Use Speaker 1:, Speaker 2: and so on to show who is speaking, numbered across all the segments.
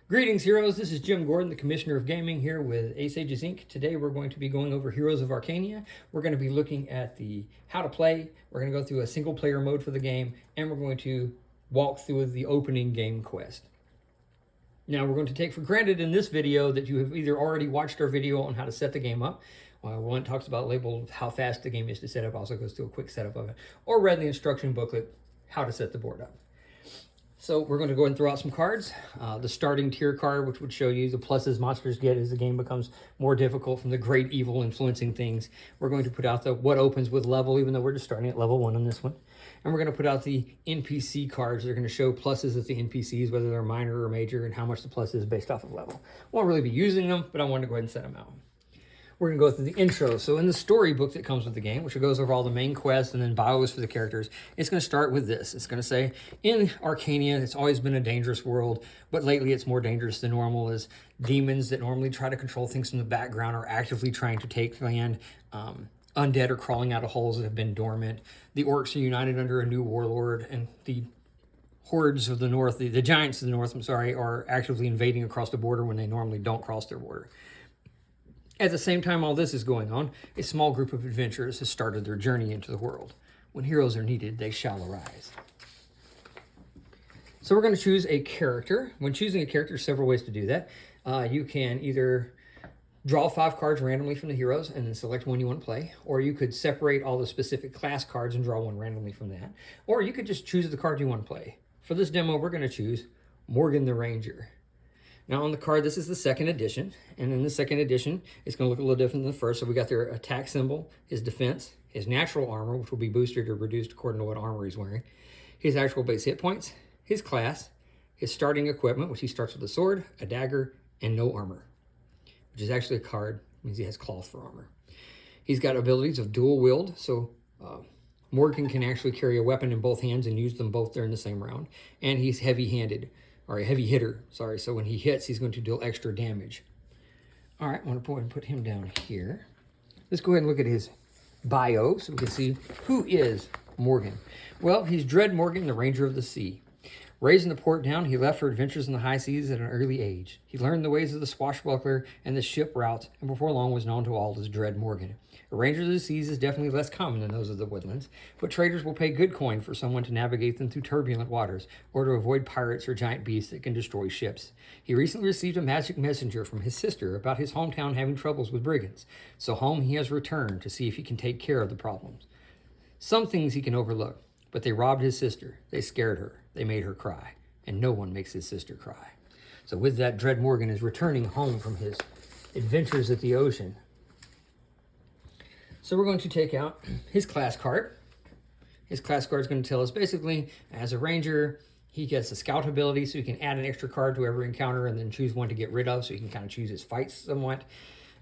Speaker 1: Greetings, heroes. This is Jim Gordon, the Commissioner of Gaming, here with Ace Ages Inc. Today we're going to be going over Heroes of Arcania. We're going to be looking at the how to play. We're going to go through a single player mode for the game, and we're going to walk through the opening game quest. Now, we're going to take for granted in this video that you have either already watched our video on how to set the game up. One talks about label how fast the game is to set up, also goes through a quick setup of it, or read the instruction booklet, how to set the board up. So we're going to go ahead and throw out some cards. The starting tier card, which would show you the pluses monsters get as the game becomes more difficult from the great evil influencing things. We're going to put out the what opens with level, even though we're just starting at level 1 on this one. And we're going to put out the NPC cards. They're going to show pluses of the NPCs, whether they're minor or major, and how much the plus is based off of level. Won't really be using them, but I wanted to go ahead and set them out. We're going to go through the intro. So in the storybook that comes with the game, which goes over all the main quests and then bios for the characters, it's going to start with this. It's going to say, in Arcania, it's always been a dangerous world, but lately it's more dangerous than normal as demons that normally try to control things from the background are actively trying to take land. Undead are crawling out of holes that have been dormant. The orcs are united under a new warlord, and the hordes of the north, the giants of the north, are actively invading across the border when they normally don't cross their border. At the same time all this is going on, a small group of adventurers has started their journey into the world. When heroes are needed, they shall arise. So we're going to choose a character. When choosing a character, several ways to do that. You can either draw 5 cards randomly from the heroes and then select one you want to play, or you could separate all the specific class cards and draw one randomly from that, or you could just choose the card you want to play. For this demo, we're going to choose Morgan the Ranger. Now on the card, this is the second edition, and in the second edition, it's going to look a little different than the first. So we got their attack symbol, his defense, his natural armor, which will be boosted or reduced according to what armor he's wearing, his actual base hit points, his class, his starting equipment, which he starts with a sword, a dagger, and no armor, which is actually a card, means he has cloth for armor. He's got abilities of dual wield, so Morgan can actually carry a weapon in both hands and use them both during the same round, and he's heavy-handed. Or a heavy hitter, sorry. So when he hits, he's going to deal extra damage. All right, I want to go ahead and put him down here. Let's go ahead and look at his bio so we can see who is Morgan. Well, he's Dread Morgan, the Ranger of the Sea. Raised in the port town, he left for adventures in the high seas at an early age. He learned the ways of the swashbuckler and the ship routes, and before long was known to all as Dread Morgan. A ranger of the seas is definitely less common than those of the woodlands, but traders will pay good coin for someone to navigate them through turbulent waters, or to avoid pirates or giant beasts that can destroy ships. He recently received a magic messenger from his sister about his hometown having troubles with brigands, so home he has returned to see if he can take care of the problems. Some things he can overlook, but they robbed his sister, they scared her, they made her cry, and no one makes his sister cry. So with that, Dread Morgan is returning home from his adventures at the ocean. So we're going to take out his class card. His class card is going to tell us basically, as a ranger, he gets a scout ability, so he can add an extra card to every encounter and then choose one to get rid of, so he can kind of choose his fights somewhat,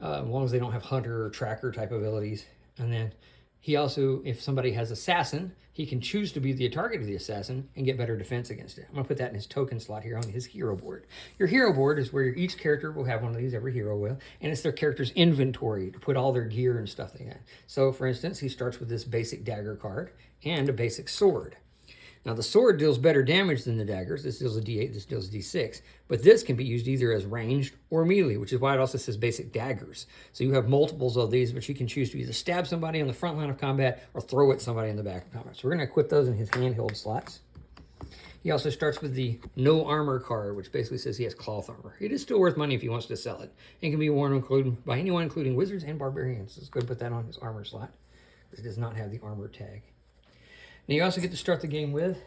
Speaker 1: as long as they don't have hunter or tracker type abilities. And then he also, if somebody has assassin, he can choose to be the target of the assassin and get better defense against it. I'm going to put that in his token slot here on his hero board. Your hero board is where each character will have one of these, every hero will, and it's their character's inventory to put all their gear and stuff they got. So for instance, he starts with this basic dagger card and a basic sword. Now the sword deals better damage than the daggers. This deals a D8, this deals a D6. But this can be used either as ranged or melee, which is why it also says basic daggers. So you have multiples of these, but you can choose to either stab somebody on the front line of combat or throw at somebody in the back of combat. So we're going to equip those in his handheld slots. He also starts with the no armor card, which basically says he has cloth armor. It is still worth money if he wants to sell it. And can be worn by anyone, including wizards and barbarians. So let's go ahead and put that on his armor slot, because it does not have the armor tag. Now you also get to start the game with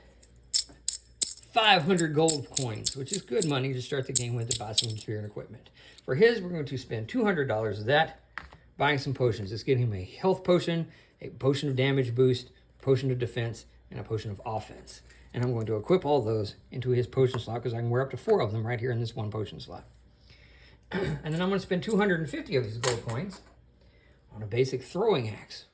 Speaker 1: 500 gold coins, which is good money to start the game with to buy some gear and equipment. For his, we're going to spend $200 of that buying some potions. Let's get him a health potion, a potion of damage boost, a potion of defense, and a potion of offense. And I'm going to equip all those into his potion slot because I can wear up to 4 of them right here in this one potion slot. And then I'm going to spend 250 of these gold coins on a basic throwing axe.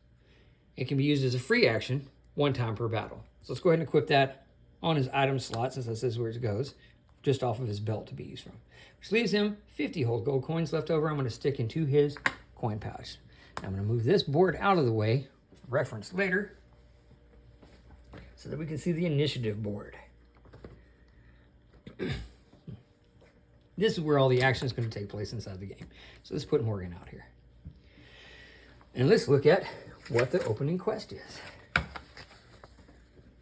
Speaker 1: It can be used as a free action 1 time per battle. So let's go ahead and equip that on his item slot, since that says where it goes, just off of his belt to be used from. Which leaves him 50 whole gold coins left over. I'm going to stick into his coin pouch. Now I'm going to move this board out of the way, for reference later, so that we can see the initiative board. This is where all the action is going to take place inside the game. So let's put Morgan out here. And let's look at what the opening quest is.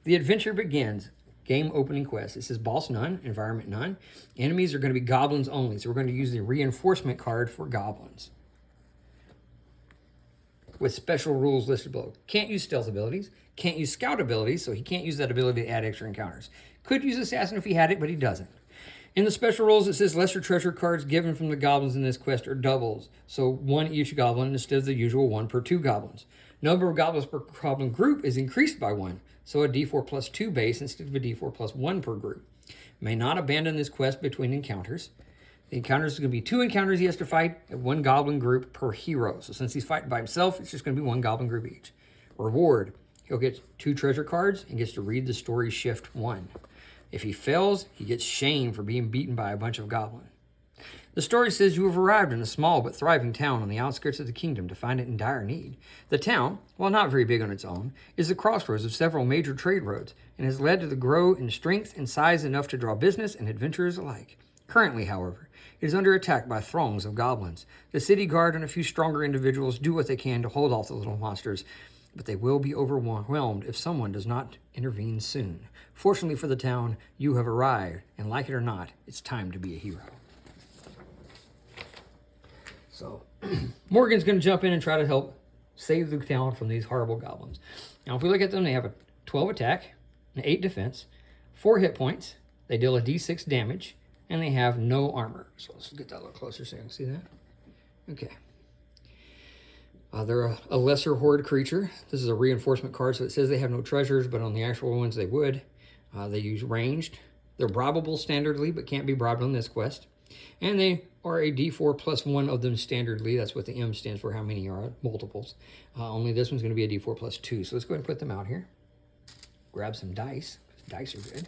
Speaker 1: The adventure begins. Game opening quest. It says boss none, environment none. Enemies are going to be goblins only. So we're going to use the reinforcement card for goblins. With special rules listed below. Can't use stealth abilities. Can't use scout abilities, so he can't use that ability to add extra encounters. Could use assassin if he had it, but he doesn't. In the special rules, it says lesser treasure cards given from the goblins in this quest are doubles. So 1 each goblin instead of the usual 1 per 2 goblins. Number of goblins per goblin group is increased by 1. So a d4 plus 2 base instead of a d4 plus 1 per group. May not abandon this quest between encounters. The encounters is going to be 2 encounters he has to fight at 1 goblin group per hero. So since he's fighting by himself, it's just going to be 1 goblin group each. Reward. He'll get 2 treasure cards and gets to read the story shift 1. If he fails, he gets shamed for being beaten by a bunch of goblins. The story says you have arrived in a small but thriving town on the outskirts of the kingdom to find it in dire need. The town, while not very big on its own, is the crossroads of several major trade roads and has led to the grow in strength and size enough to draw business and adventurers alike. Currently, however, it is under attack by throngs of goblins. The city guard and a few stronger individuals do what they can to hold off the little monsters, but they will be overwhelmed if someone does not intervene soon. Fortunately for the town, you have arrived, and like it or not, it's time to be a hero. So, Morgan's going to jump in and try to help save the town from these horrible goblins. Now, if we look at them, they have a 12 attack, an 8 defense, 4 hit points, they deal a d6 damage, and they have no armor. So let's get that a little closer so you can see that. Okay. They're a lesser horde creature. This is a reinforcement card, so it says they have no treasures, but on the actual ones they would. They use ranged. They're bribable standardly, but can't be bribed on this quest. And they are a d4 plus 1 of them standardly. That's what the M stands for, how many are multiples. Only this one's going to be a d4 plus 2. So let's go ahead and put them out here. Grab some dice. Dice are good.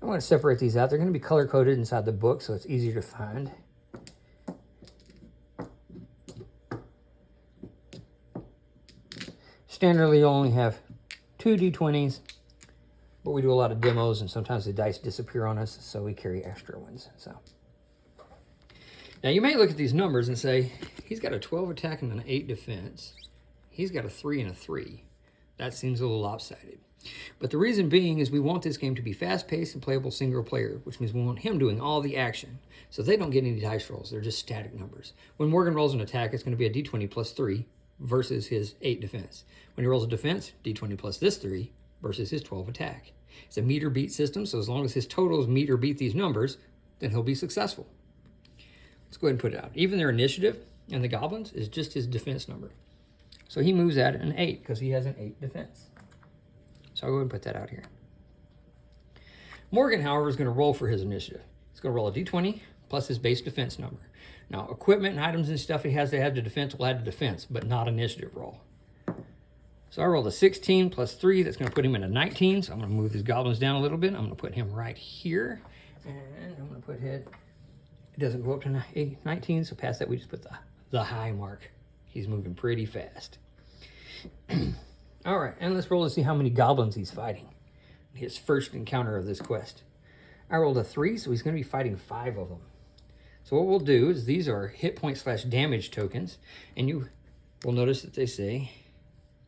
Speaker 1: I want to separate these out. They're going to be color-coded inside the book, so it's easier to find. Standardly, you'll only have 2 d20s, but we do a lot of demos, and sometimes the dice disappear on us, so we carry extra ones. So now you may look at these numbers and say, he's got a 12 attack and an 8 defense. He's got a 3 and a 3. That seems a little lopsided. But the reason being is we want this game to be fast-paced and playable single player, which means we want him doing all the action. So they don't get any dice rolls. They're just static numbers. When Morgan rolls an attack, it's going to be a d20 plus 3 versus his 8 defense. When he rolls a defense, d20 plus this 3 versus his 12 attack. It's a meter beat system, so as long as his totals meet or beat these numbers, then he'll be successful. Let's go ahead and put it out. Even their initiative and the goblins is just his defense number. So he moves at an 8 because he has an 8 defense. So I'll go ahead and put that out here. Morgan, however, is going to roll for his initiative. He's going to roll a d20 plus his base defense number. Now, equipment and items and stuff he has to add to defense will add to defense, but not initiative roll. So I rolled a 16 plus 3. That's going to put him in a 19. So I'm going to move these goblins down a little bit. I'm going to put him right here. And I'm going to put him. It doesn't go up to 19, so past that we just put the high mark. He's moving pretty fast. All right, and let's roll to see how many goblins he's fighting. His first encounter of this quest. I rolled a 3, so he's going to be fighting 5 of them. So what we'll do is these are hit point / damage tokens, and you will notice that they say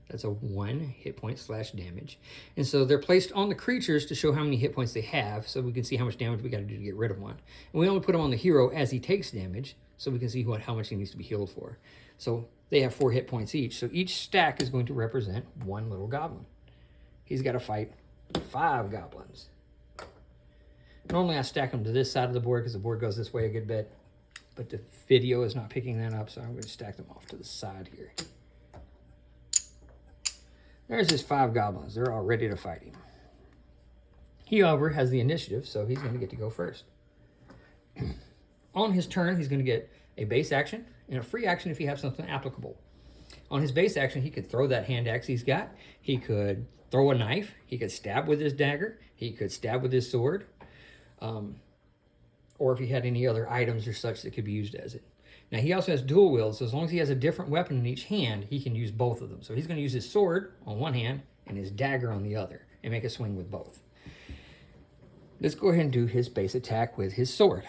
Speaker 1: that's a 1 hit point / damage. And so they're placed on the creatures to show how many hit points they have, so we can see how much damage we got to do to get rid of one. And we only put them on the hero as he takes damage, so we can see how much he needs to be healed for. So they have 4 hit points each, so each stack is going to represent 1 little goblin. He's got to fight 5 goblins. Normally I stack them to this side of the board because the board goes this way a good bit, but the video is not picking that up, so I'm going to stack them off to the side here. There's his 5 goblins. They're all ready to fight him. He, however, has the initiative, so he's going to get to go first. On his turn, he's going to get a base action and a free action if he has something applicable. On his base action, he could throw that hand axe he's got. He could throw a knife. He could stab with his dagger. He could stab with his sword. Or if he had any other items or such that could be used as it. Now, he also has dual wield, so as long as he has a different weapon in each hand, he can use both of them. So he's going to use his sword on one hand and his dagger on the other and make a swing with both. let's go ahead and do his base attack with his sword.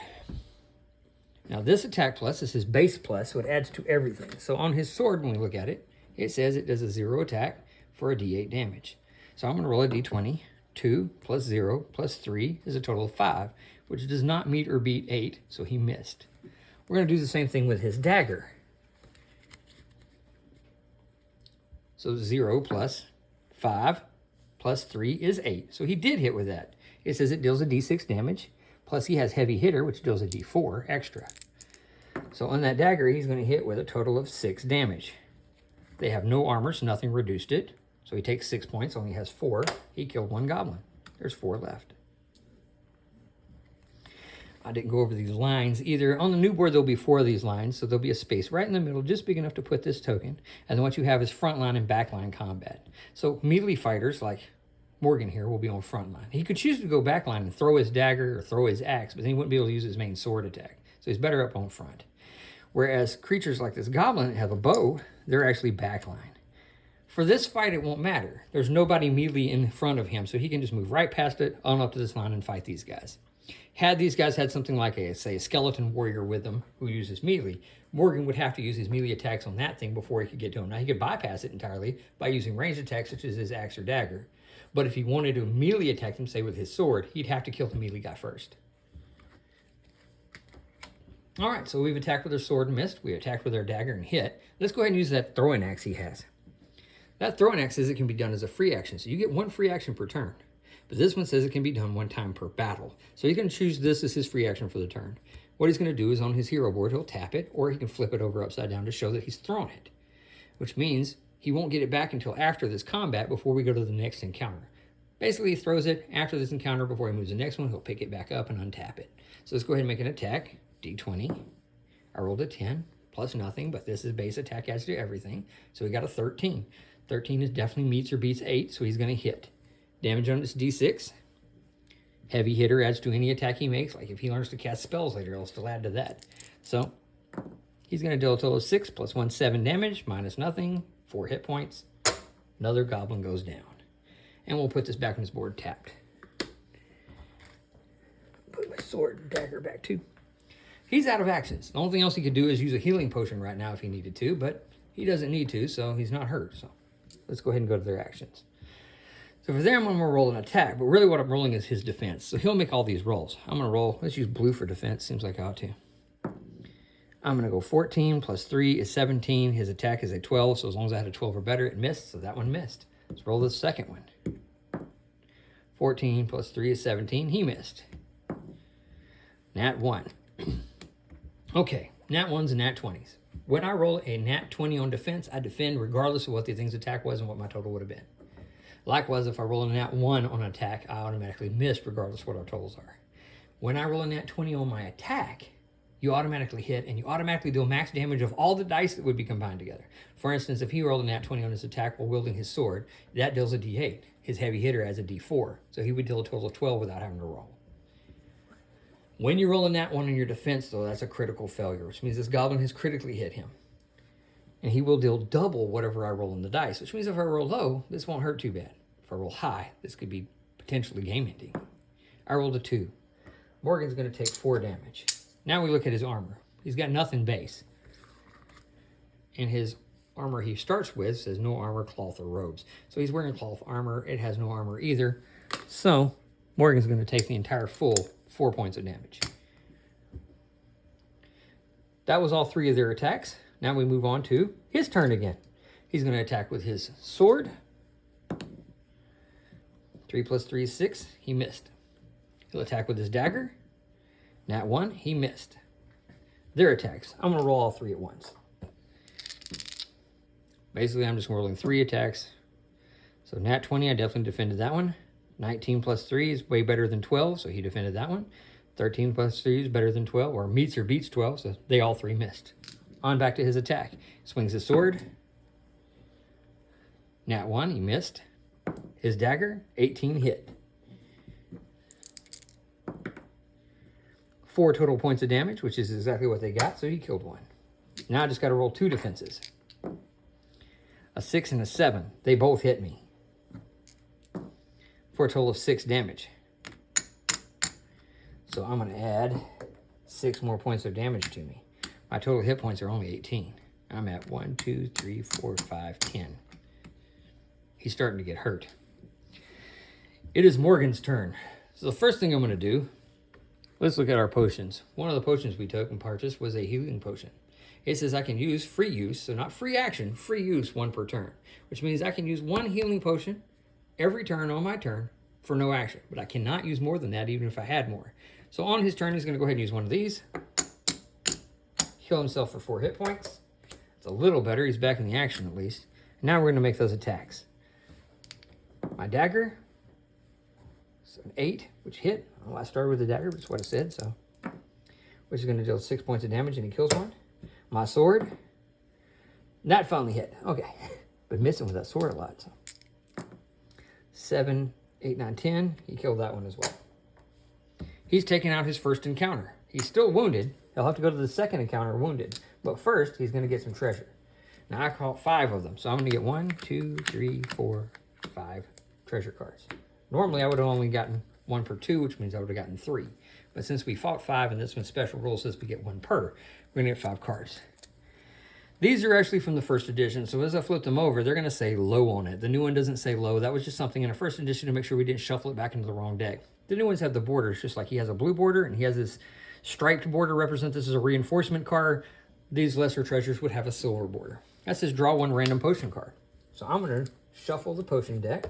Speaker 1: Now this attack plus is his base plus, so it adds to everything. So on his sword, when we look at it, it says it does a 0 attack for a d8 damage. So I'm going to roll a d20. 2 plus 0 plus 3 is a total of 5, which does not meet or beat 8, so he missed. We're going to do the same thing with his dagger. So 0 plus 5 plus 3 is 8. So he did hit with that. It says it deals a d6 damage, plus he has heavy hitter, which deals a d4 extra. So on that dagger, he's going to hit with a total of 6 damage. They have no armor, so nothing reduced it. So he takes 6 points, only has 4. He killed 1 goblin. There's 4 left. I didn't go over these lines either. On the new board, there'll be 4 of these lines, so there'll be a space right in the middle, just big enough to put this token. And then what you have is frontline and backline combat. So melee fighters, like Morgan here, will be on frontline. He could choose to go backline and throw his dagger or throw his axe, but then he wouldn't be able to use his main sword attack. So he's better up on front. Whereas creatures like this goblin that have a bow, they're actually backline. For this fight, it won't matter. There's nobody melee in front of him, so he can just move right past it, on up to this line, and fight these guys. Had these guys had something like, say, a skeleton warrior with them who uses melee, Morgan would have to use his melee attacks on that thing before he could get to him. Now, he could bypass it entirely by using ranged attacks such as his axe or dagger. But if he wanted to melee attack them, say with his sword, he'd have to kill the melee guy first. All right, so we've attacked with our sword and missed. We attacked with our dagger and hit. Let's go ahead and use that throwing axe he has. That throwing axe says it can be done as a free action, so you get 1 free action per turn. But this one says it can be done 1 time per battle. So he's going to choose this as his free action for the turn. What he's going to do is on his hero board, he'll tap it, or he can flip it over upside down to show that he's thrown it, which means he won't get it back until after this combat before we go to the next encounter. Basically, he throws it after this encounter before he moves to the next one. He'll pick it back up and untap it. So let's go ahead and make an attack. D20. I rolled a 10 plus nothing, but this is base attack adds to everything. So we got a 13. 13 is definitely meets or beats 8, so he's going to hit. Damage on this D6. Heavy hitter adds to any attack he makes. Like if he learns to cast spells later, it'll still add to that. So he's going to deal a total of 6 plus 1, 7 damage, minus nothing, 4 hit points. Another goblin goes down. And we'll put this back on his board tapped. Put my sword and dagger back too. He's out of actions. The only thing else he could do is use a healing potion right now if he needed to, but he doesn't need to, so he's not hurt. So let's go ahead and go to their actions. So for them, I'm going to roll an attack, but really what I'm rolling is his defense. So he'll make all these rolls. I'm going to roll, let's use blue for defense. Seems like I ought to. I'm going to go 14 plus 3 is 17. His attack is a 12, so as long as I had a 12 or better, it missed, so that one missed. Let's roll the second one. 14 plus 3 is 17. He missed. Nat 1. Okay, Nat 1s and Nat 20s. When I roll a Nat 20 on defense, I defend regardless of what the thing's attack was and what my total would have been. Likewise, if I roll a Nat 1 on attack, I automatically miss regardless of what our totals are. When I roll a Nat 20 on my attack, you automatically hit and you automatically deal max damage of all the dice that would be combined together. For instance, if he rolled a Nat 20 on his attack while wielding his sword, that deals a D8. His heavy hitter adds a D4, so he would deal a total of 12 without having to roll. When you roll a Nat 1 on your defense, though, that's a critical failure, which means this goblin has critically hit him. And he will deal double whatever I roll on the dice, which means if I roll low, this won't hurt too bad. If I roll high, this could be potentially game-ending. I rolled a 2. Morgan's going to take 4 damage. Now we look at his armor. He's got nothing base. And his armor he starts with says no armor, cloth, or robes. So he's wearing cloth armor. It has no armor either. So Morgan's going to take the entire full 4 points of damage. That was all 3 of their attacks. Now we move on to his turn again. He's going to attack with his sword. 3 plus 3 is 6. He missed. He'll attack with his dagger. Nat 1. He missed. Their attacks. I'm going to roll all 3 at once. Basically, I'm just rolling 3 attacks. So Nat 20, I definitely defended that one. 19 plus 3 is way better than 12, so he defended that one. 13 plus 3 is better than 12, or meets or beats 12, so they all 3 missed. On back to his attack. Swings his sword. Nat 1, he missed. His dagger, 18 hit. 4 total points of damage, which is exactly what they got, so he killed 1. Now I just got to roll 2 defenses. A 6 and a 7. They both hit me. For a total of 6 damage. So I'm going to add 6 more points of damage to me. My total hit points are only 18. I'm at 1, 2, 3, 4, 5, 10. He's starting to get hurt. It is Morgan's turn. So the first thing I'm going to do, let's look at our potions. One of the potions we took and purchased was a healing potion. It says I can use free use, so not free action, free use 1 per turn, which means I can use 1 healing potion every turn on my turn for no action, but I cannot use more than that even if I had more. So on his turn, he's going to go ahead and use one of these, heal himself for 4 hit points. It's a little better. He's back in the action at least. Now we're going to make those attacks. My dagger, so an 8, which hit. Well, I started with the dagger, which is what it said, so. Which is going to deal 6 points of damage, and he kills one. My sword, that finally hit. Okay, been missing with that sword a lot. So. 7, 8, 9, 10. He killed that one as well. He's taking out his first encounter. He's still wounded. He'll have to go to the second encounter wounded. But first, he's going to get some treasure. Now, I caught 5 of them. So I'm going to get 1, 2, 3, 4, 5 treasure cards. Normally, I would have only gotten 1 per 2, which means I would have gotten 3. But since we fought 5, and this one's special rule says we get 1 per, we're going to get 5 cards. These are actually from the first edition, so as I flip them over, they're going to say low on it. The new one doesn't say low. That was just something in the first edition to make sure we didn't shuffle it back into the wrong deck. The new ones have the borders, just like he has a blue border, and he has this striped border represent this as a reinforcement card. These lesser treasures would have a silver border. That says draw 1 random potion card. So I'm going to shuffle the potion deck.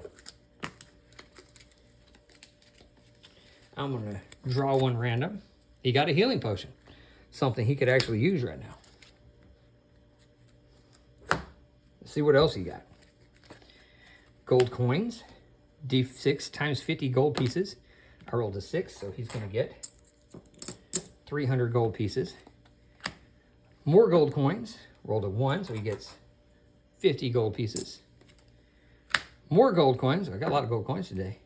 Speaker 1: I'm going to draw 1 random. He got a healing potion, something he could actually use right now. Let's see what else he got. Gold coins, D6 times 50 gold pieces. I rolled a 6, so he's going to get 300 gold pieces. More gold coins, rolled a 1, so he gets 50 gold pieces. More gold coins, I got a lot of gold coins today.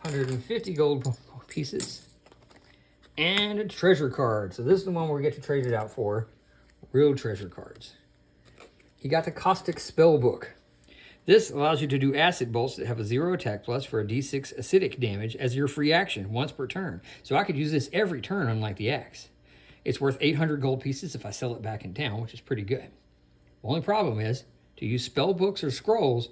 Speaker 1: 150 gold pieces. And a treasure card. So this is the one where we get to trade it out for real treasure cards. He got the Caustic Spellbook. This allows you to do acid bolts that have a 0 attack plus for a d6 acidic damage as your free action once per turn. So I could use this every turn, unlike the axe. It's worth 800 gold pieces if I sell it back in town, which is pretty good. The only problem is, to use spell books or scrolls,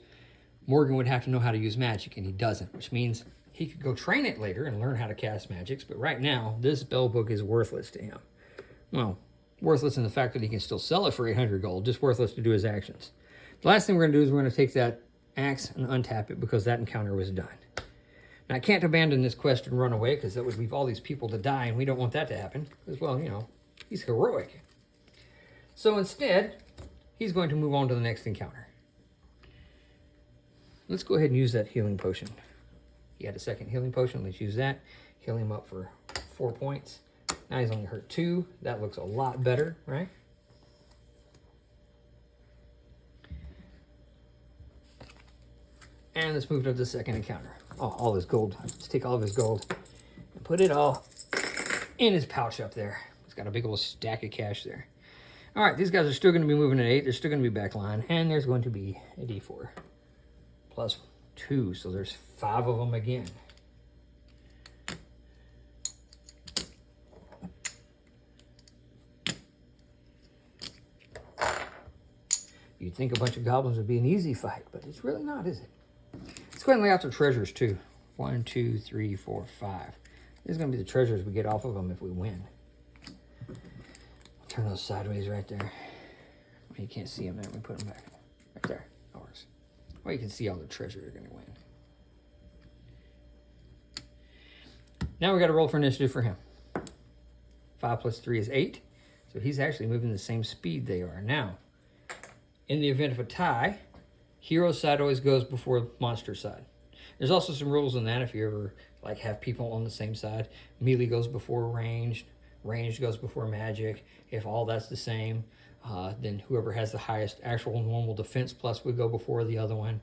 Speaker 1: Morgan would have to know how to use magic, and he doesn't, which means he could go train it later and learn how to cast magics, but right now, this spell book is worthless to him. Well, worthless in the fact that he can still sell it for 800 gold, just worthless to do his actions. The last thing we're going to do is we're going to take that axe and untap it because that encounter was done. Now, I can't abandon this quest and run away because that would leave all these people to die, and we don't want that to happen because, well, you know, he's heroic. So instead, he's going to move on to the next encounter. Let's go ahead and use that healing potion. He had a second healing potion. Let's use that. Heal him up for 4 points. Now he's only hurt 2. That looks a lot better, right? And let's move to the second encounter. Oh, all his gold. Let's take all of his gold and put it all in his pouch up there. He's got a big old stack of cash there. All right, these guys are still going to be moving at 8. They're still going to be back line. And there's going to be a d4 plus 2. So there's 5 of them again. You'd think a bunch of goblins would be an easy fight, but it's really not, is it? Let's go ahead and lay out the treasures, too. 1, 2, 3, 4, 5. These are going to be the treasures we get off of them if we win. Turn those sideways right there. Well, you can't see them there. Let me put them back. Right there. That works. Well, you can see all the treasure you're going to win. Now we got to roll for initiative for him. 5 plus 3 is 8. So he's actually moving the same speed they are. Now, in the event of a tie, hero side always goes before monster side. There's also some rules on that if you ever like have people on the same side. Melee goes before ranged. Ranged goes before magic. If all that's the same, then whoever has the highest actual normal defense plus would go before the other one.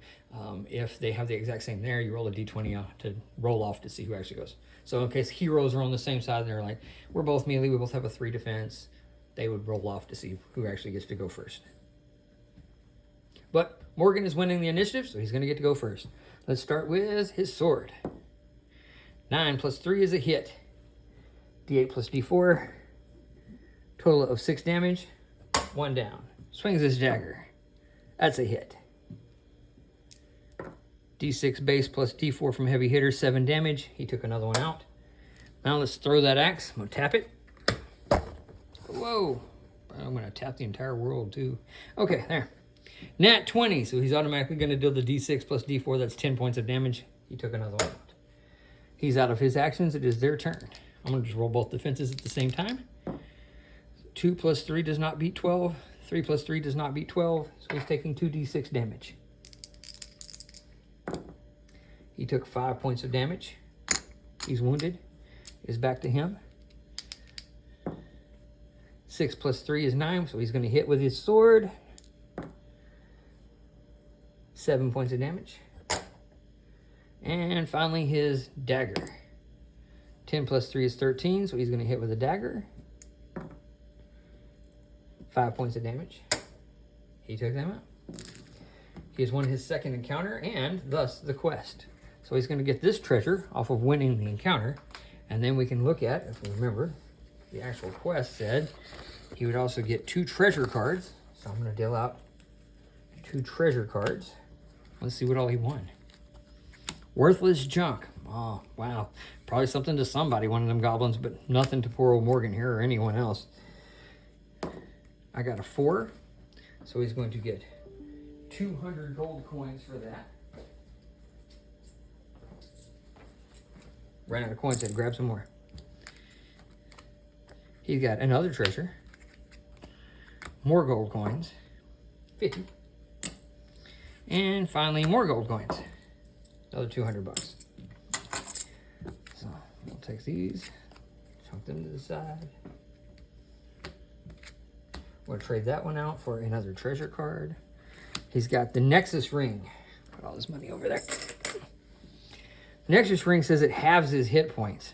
Speaker 1: If they have the exact same there, you roll a d20 to roll off to see who actually goes. So in case heroes are on the same side and they're like, we're both melee, we both have a 3 defense, they would roll off to see who actually gets to go first. But Morgan is winning the initiative, so he's going to get to go first. Let's start with his sword. 9 plus 3 is a hit. D8 plus D4. Total of 6 damage. 1 down. Swings his dagger. That's a hit. D6 base plus D4 from heavy hitter, 7 damage. He took another one out. Now let's throw that axe. I'm going to tap it. Whoa. I'm going to tap the entire world too. Okay, there. Nat 20, so he's automatically going to deal the D6 plus D4. That's 10 points of damage. He took another one out. He's out of his actions. It is their turn. I'm going to just roll both defenses at the same time. 2 plus 3 does not beat 12. 3 plus 3 does not beat 12. So he's taking 2d6 damage. He took 5 points of damage. He's wounded. It's back to him. 6 plus 3 is 9, so he's going to hit with his sword. 7 points of damage. And finally his dagger. 10 plus 3 is 13, so he's going to hit with a dagger. 5 points of damage. He took them out. He has won his second encounter and thus the quest. So he's going to get this treasure off of winning the encounter. And then we can look at, if we remember, the actual quest said he would also get 2 treasure cards. So I'm going to deal out 2 treasure cards. Let's see what all he won. Worthless junk. Oh, wow. Probably something to somebody, one of them goblins, but nothing to poor old Morgan here or anyone else. I got a 4. So he's going to get 200 gold coins for that. Ran out of coins, I'd grab some more. He's got another treasure. More gold coins. 50. And finally, more gold coins. Another 200 bucks. So we'll take these, chunk them to the side. We'll trade that one out for another treasure card. He's got the Nexus ring. Put all this money over there. Nexus ring says it halves his hit points.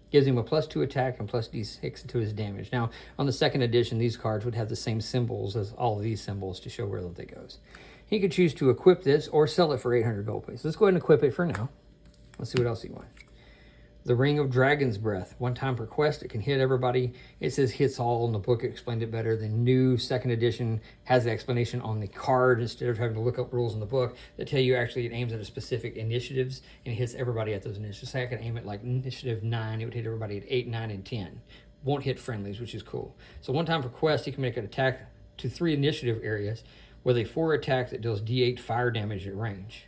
Speaker 1: Gives him a +2 attack and +d6 to his damage. Now, on the second edition, these cards would have the same symbols as all of these symbols to show where that goes. He could choose to equip this or sell it for 800 gold pieces. Let's go ahead and equip it for now. Let's see what else he wants. The Ring of Dragon's Breath. 1 time per quest. It can hit everybody. It says hits all. In the book, it explained it better. The new second edition has the explanation on the card instead of having to look up rules in the book that tell you actually it aims at a specific initiatives and it hits everybody at those initiatives. Say I could aim at like initiative 9. It would hit everybody at 8, 9, and 10. Won't hit friendlies, which is cool. So 1 time per quest, you can make an attack to 3 initiative areas with a 4 attack that deals d8 fire damage at range.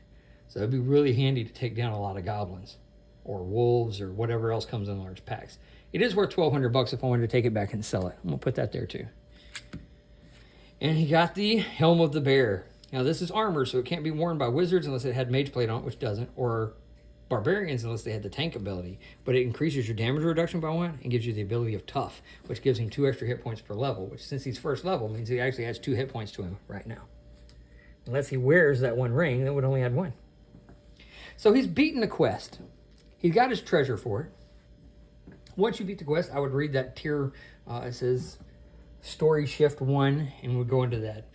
Speaker 1: So it'd be really handy to take down a lot of goblins or wolves or whatever else comes in large packs. It is worth 1,200 bucks if I wanted to take it back and sell it. I'm gonna put that there too. And he got the Helm of the Bear. Now this is armor, so it can't be worn by wizards unless it had mage plate on it, which doesn't, or barbarians unless they had the tank ability. But it increases your damage reduction by 1 and gives you the ability of tough, which gives him 2 extra hit points per level, which since he's first level means he actually adds 2 hit points to him right now. Unless he wears that 1 ring, that would only add 1. So he's beaten the quest. He's got his treasure for it. Once you beat the quest, I would read that tier. It says story shift 1, and we'll go into that.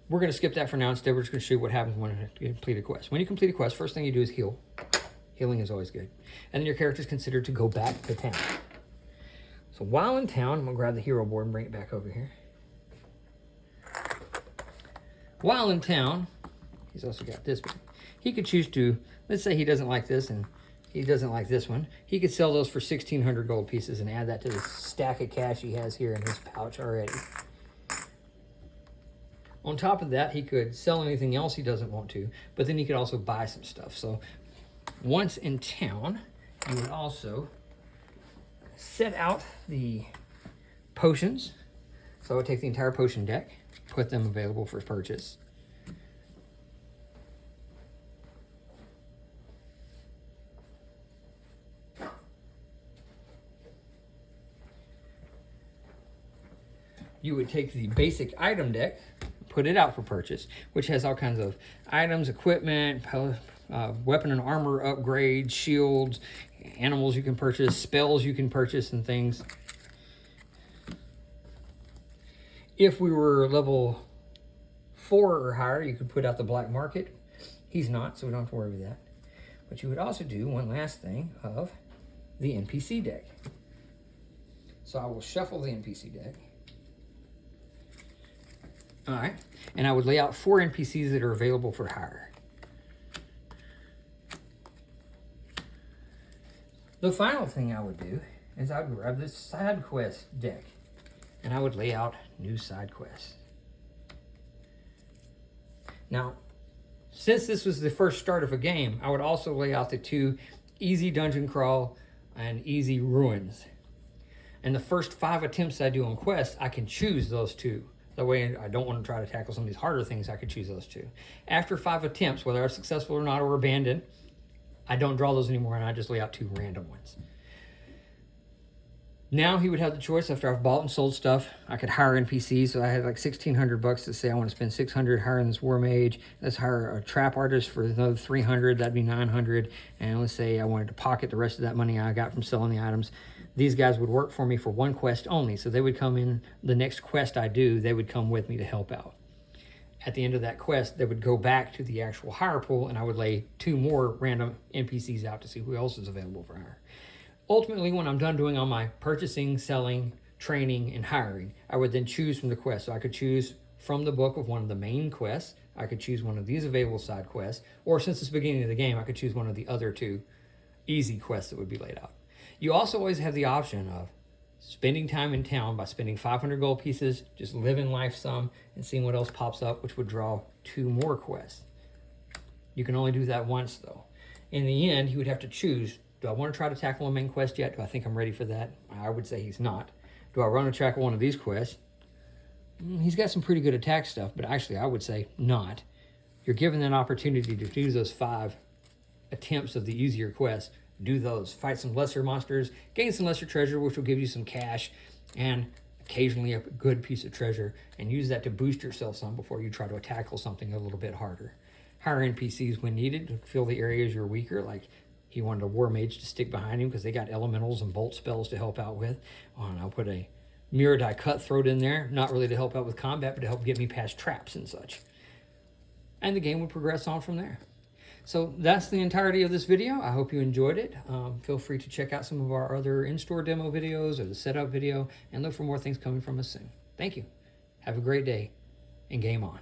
Speaker 1: We're going to skip that for now. Instead, we're just going to show you what happens when you complete a quest. When you complete a quest, first thing you do is heal. Healing is always good. And then your character is considered to go back to town. So while in town, I'm going to grab the hero board and bring it back over here. While in town, he's also got this one. He could choose to, let's say he doesn't like this and he doesn't like this one. He could sell those for 1,600 gold pieces and add that to the stack of cash he has here in his pouch already. On top of that, he could sell anything else he doesn't want to, but then he could also buy some stuff. So once in town, you would also set out the potions. So I would take the entire potion deck, put them available for purchase. You would take the basic item deck, put it out for purchase, which has all kinds of items, equipment, weapon and armor upgrades, shields, animals you can purchase, spells you can purchase, and things. If we were level 4 or higher, you could put out the black market. He's not, so we don't have to worry with that. But you would also do one last thing of the NPC deck. So I will shuffle the NPC deck. All right, and I would lay out 4 NPCs that are available for hire. The final thing I would do is I would grab this side quest deck, and I would lay out new side quests. Now, since this was the first start of a game, I would also lay out the 2 easy dungeon crawl and easy ruins. And the first 5 attempts I do on quests, I can choose those 2. That way I don't want to try to tackle some of these harder things, I could choose those 2. After 5 attempts, whether I'm successful or not or abandoned, I don't draw those anymore and I just lay out 2 random ones. Now he would have the choice after I've bought and sold stuff. I could hire NPCs. So I had like $1,600 to say I want to spend $600 hiring this war mage. Let's hire a trap artist for another $300. That'd be $900. And let's say I wanted to pocket the rest of that money I got from selling the items. These guys would work for me for 1 quest only. So they would come in the next quest I do. They would come with me to help out. At the end of that quest, they would go back to the actual hire pool, and I would lay 2 more random NPCs out to see who else is available for hire. Ultimately, when I'm done doing all my purchasing, selling, training, and hiring, I would then choose from the quest. So I could choose from the book of one of the main quests. I could choose one of these available side quests, or since it's the beginning of the game, I could choose one of the other 2 easy quests that would be laid out. You also always have the option of spending time in town by spending 500 gold pieces, just living life some, and seeing what else pops up, which would draw 2 more quests. You can only do that once, though. In the end, he would have to choose, do I want to try to tackle a main quest yet? Do I think I'm ready for that? I would say he's not. Do I want to tackle one of these quests? He's got some pretty good attack stuff, but actually I would say not. You're given an opportunity to do those 5 attempts of the easier quests. Do those. Fight some lesser monsters, gain some lesser treasure, which will give you some cash, and occasionally a good piece of treasure, and use that to boost yourself some before you try to tackle something a little bit harder. Hire NPCs when needed to fill the areas you're weaker, like he wanted a war mage to stick behind him because they got elementals and bolt spells to help out with. And I'll put a mirrored eye cutthroat in there, not really to help out with combat, but to help get me past traps and such. And the game would progress on from there. So that's the entirety of this video. I hope you enjoyed it. Feel free to check out some of our other in-store demo videos or the setup video, and look for more things coming from us soon. Thank you. Have a great day, and game on.